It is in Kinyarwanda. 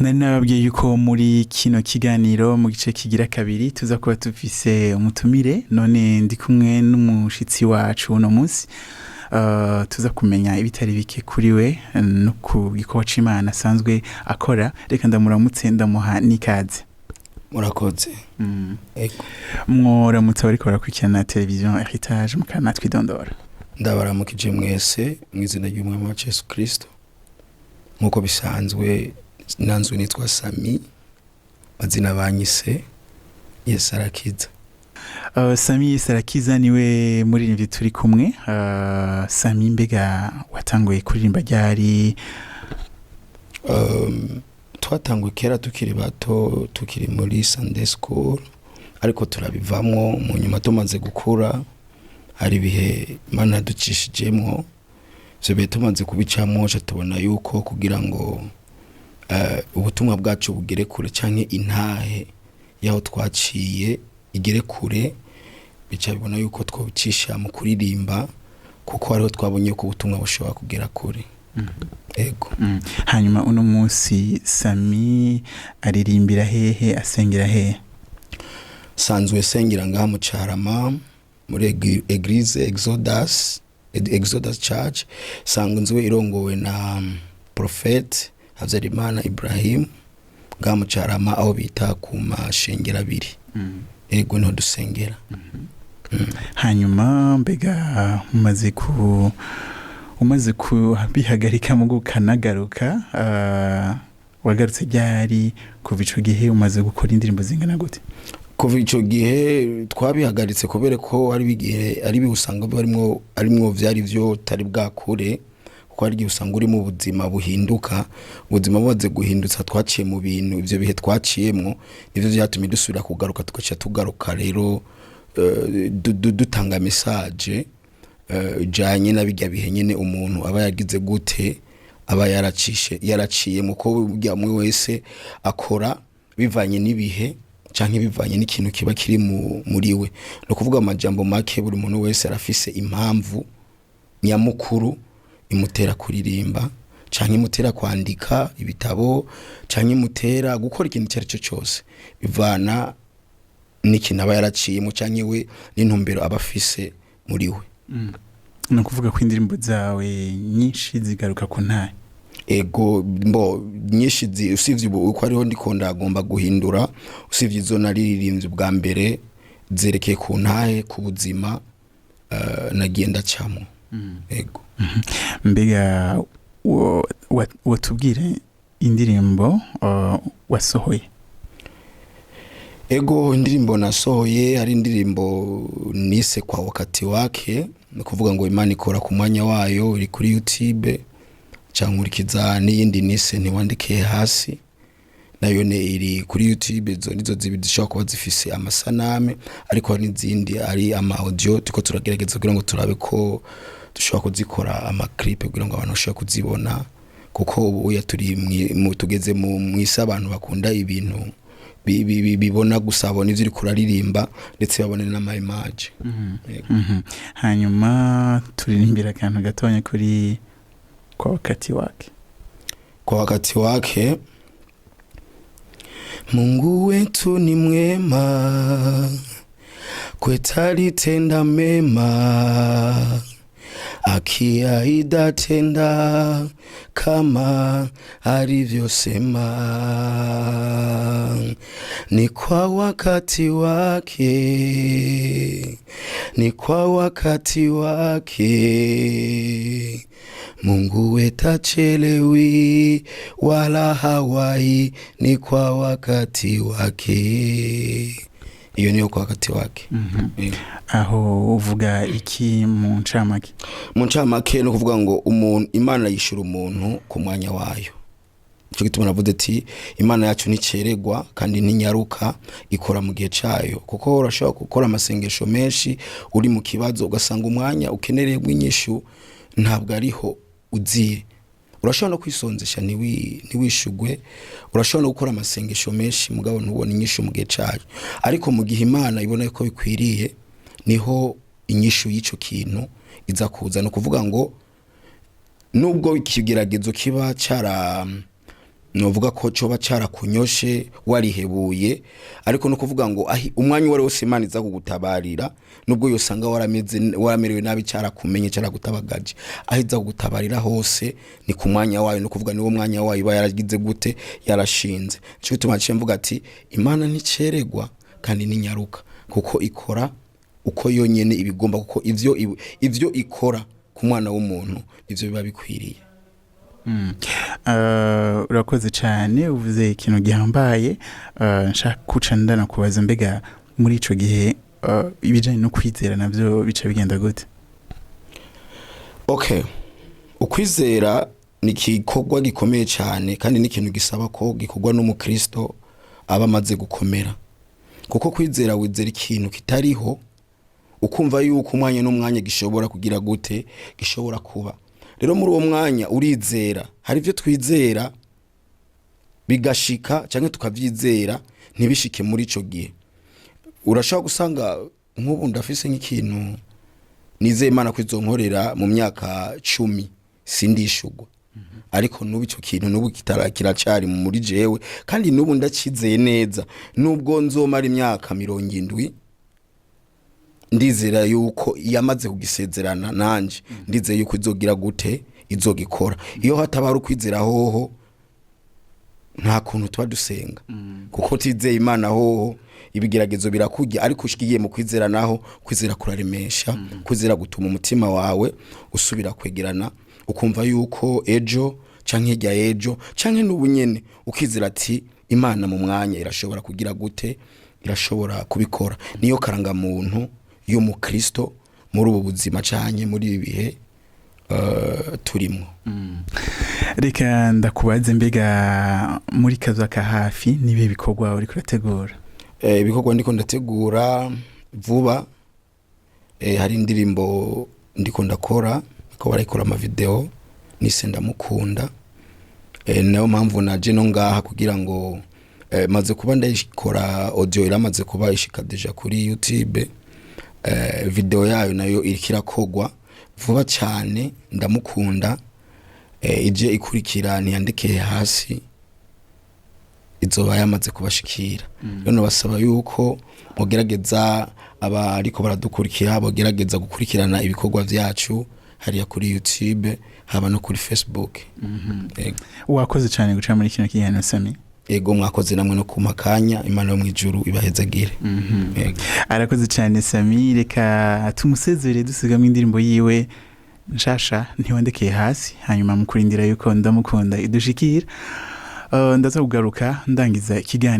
nari nababwiye yuko muri kino kiganiro mu gice kigira kabiri tuza kuba tufise umutumire, none ndi kumwe n'umushitsi wacu uno munsi tuza kumenya ibitari bike kuri we no ku gikorwa c'Imana asanzwe akora. Reka ndamuramutse ndamuha n'ikaze. Murakoze. Mworamutse bariko barakurikirana televiziyo Heritage mu kanwa twidondora. Ndabaramukije mwese mu izina ry'Umwami wacu Yesu Kristo. Nkuko bisanzwe nanzwe nitwa Sammy, mazina banyise YESARAKIZA. Sammy YESARAKIZA niwe muririmvyi turi kumwe. Sammy, mbega watanguye kuririmba ryari? Twatanguye kera tukiri bato, tukiri muri Sunday school, ariko turabivamwo mu nyuma tumaze gukura. Hari bihe Imana yaducishijemwo, ivyo bihe tumaze kubicamwo tubona yuko kugira ngo ubutumwa bwacu bugere kure canke intahe yaho twaciye igere kure, bica bibona yuko twobicisha mu kuririmba, kuko hariho twabonye ko ubutumwa bushobora kugera kure. Ego. Hanyuma uno munsi Sammy aririmbira hehe, asengera hehe? Sanzwe sengera ngaha mu Carama muri Eglise Exodus Church, sanzwe irongowe na Prophet Imana Ibrahim ngaha mu Carama, aho bita ku mashengera abiri. Ego no dusengera. Hanyuma mbega umaze kubihagarika mu gukanagaruka, wagarutse ryari? Kuva ico gihe umaze gukora indirimbo zingana gute? Kuva ico gihe twabihagaritse kubera ko ari bigihe ari biusanga arimwo vyari vyo tari bwakure, kuko ari usanga uri mu buzima buhinduka. Ubuzima bumaze guhindutsa twaciye mu bintu, ivyo bihe twaciyemwo nivyo vyatumye dusubira kugaruka, tugaruka rero dutanga message janye nabijya bihe nyene umuntu aba yagize gute, aba yaraciye mu ko burya mwe wese akora bivanye n'ibihe canke bivanye n'ikintu kiba kiri muri we. No kuvuga amajambo make, buri muntu wese arafise impamvu nyamukuru imutera kuririmba canke imutera kwandika ibitabo canke imutera gukora ikintu cyari cyo cyose, bivana n'ikintu aba yaraciyemo canke we n'intumbero aba afise muri we. No kuvuga ko indirimbo zawe nyinshi zigaruka ku ntahe? Ego, nyinshi usivye uko ariho ndiko ndagomba guhindura, usivye izo naririmbye bwa mbere zerekeye ku ntahe, ku buzima nagiye ndacamo. Ego. Mbega watubwire indirimbo wasohoye? Ego, indirimbo nasohoye hari indirimbo nise kwa wakati wake, no kuvuga ngo Imana ikora ku mwanya wayo, iri kuri YouTube, cankurikiza n'iyindi nise ntiwandike hasi, nayo ne iri kuri YouTube. Nizo zibidishaka kuba zifise amasaname, ariko hari n'izindi ari ama audio tuko turagerageza kugira ngo turabe ko dushobora kuzikora ama clip kugira ngo abantu bashobore kuzibona, kuko ubu turi tugeze mu isi abantu bakunda ibintu bibona gusa, abona ivyo uri kuraririmba ndetse babone n'ama image. Hanyuma turirimbira akantu gatonya kuri kwa wakati wake. Kwa wakati wake. Mungu wetu ni mwema, kwetali tenda mema, akiahidi tenda kama alivyosema. Ni kwa wakati wake, ni kwa wakati wake. Mungu wetachelewi wala hawai, ni kwa wakati wake. Iyo niyo kwa wakati wake. Aho uvuga iki mu ncamake? Mu ncamake no kuvuga ngo Imana yishura umuntu ku mwanya wayo. Cyo gituma navuze ati Imana yacu niceregwa kandi ninyaruka, ikora mu gihe cayo, kuko urashobora gukora amasengesho menshi uri mu kibazo ugasanga umwanya ukenereye bw'inyishu ntabwo ariho uziye. Urashobora no kwisonzesha ntiwishugwe, urashobora no gukora amasengesho menshi mugabo ntubone inyishu mu gihe cayo, ariko mu gihe Imana ibona ko bikwiriye niho inyishu y'ico kintu iza kuza. No kuvuga ngo nubwo ikigeragezo kiba novuga ko coba carakunyoshe warihebuye, ariko no kuvuga ngo umwanya wari wose Imana iza kugutabarira nubwo yosanga waramerewe nabi carakumenye caragutabagaje, aho iza kugutabarira hose ni ku mwanya wayo, no kuvuga niwo mwanya wayo iba yaragize gute yarashinze. Cyo gituma mvuga ati Imana nticeregwa kandi ninyaruka, kuko ikora uko yonyene ibigomba, kuko ivyo ikora ku mwana w'umuntu ivyo biba bikwiriye. Urakoze cyane, uvuze ikintu gihambaye. Nshaka kuca ndana kubaza, mbega muri ico gihe ibijanye no kwizera navyo bica bigenda gute? Okay, ukwizera ni igikorwa gikomeye cyane, kandi n'ikintu gisaba ko gikorwa n'umukristo aba amaze gukomera, kuko kwizera wizera ikintu kitariho, ukumva yuko umwanya n'umwanya gishobora kugira gute, gishobora kuba. Rero muri uwo mwanya urizera, hari ivyo twizera bigashika canke tukavyizera ntibishike muri ico gihe. Urashaka gusanga nk'ubu ndafise nk'ikintu nizeye Imana kwizonkorera mu myaka 10 sindishugwa, ariko nubu ico kintu nubu kiracari muri jewe, kandi nubu ndakizeye neza, nubwo nzomara imyaka 70 ndizera yuko yamaze kugisezerana nanje, ndizeye yuko izogira gute, izogikora. Iyo hatabara ukwizera hoho nta kuntu tuba dusenga, kuko tizeye Imana hoho ibigeragezo birakujya, ariko ushigiye mu kwizera naho kwizera kuraremesha, kwizera gutuma umutima wawe usubira kwegerana, ukumva yuko ejo canke hirya ejo canke n'ubunyene ukizera ati Imana mu mwanya irashobora kugira gute, irashobora kubikora. Niyo karanga muntu y'umukristo muri ubu buzima cyane muri ibi bihe turimo. Reka ndakubaze, mbega muri kazo ka hafi nibe bikorwa uri kurategura? Ibikorwa ndiko ndategura vuba, hari indirimbo ndiko ndakora, ko barayikora ama video nise ndamukunda, nayo mpamvu naje no ngaha kugira ngo maze kuba ndayikora audio iramaze kuba ishika deja kuri YouTube. Video yayo nayo irikirakogwa vuba cyane, ndamukunda. Ije ikurikira niyandike hasi izoba yamaze kubashikira. Rero basaba yuko mugerageza ariko baradukurikira, bogerageza gukurikirana ibikorwa vyacu hariya kuri YouTube, haba no kuri Facebook. Wakoze cyane guca muri kino kiganiro Sammy. Ego mwakoze namwe no kumakanya, Imana yo mwijuru ibahezagire. Arakoze cyane Sammy. Reka tumusezere dusigamo indirimbo yiwe nshasha ntiwandekeye hasi, hanyuma mukurindira yuko ndamukunda idushikira. Ndaza kugaruka ndangiza ikiganiro.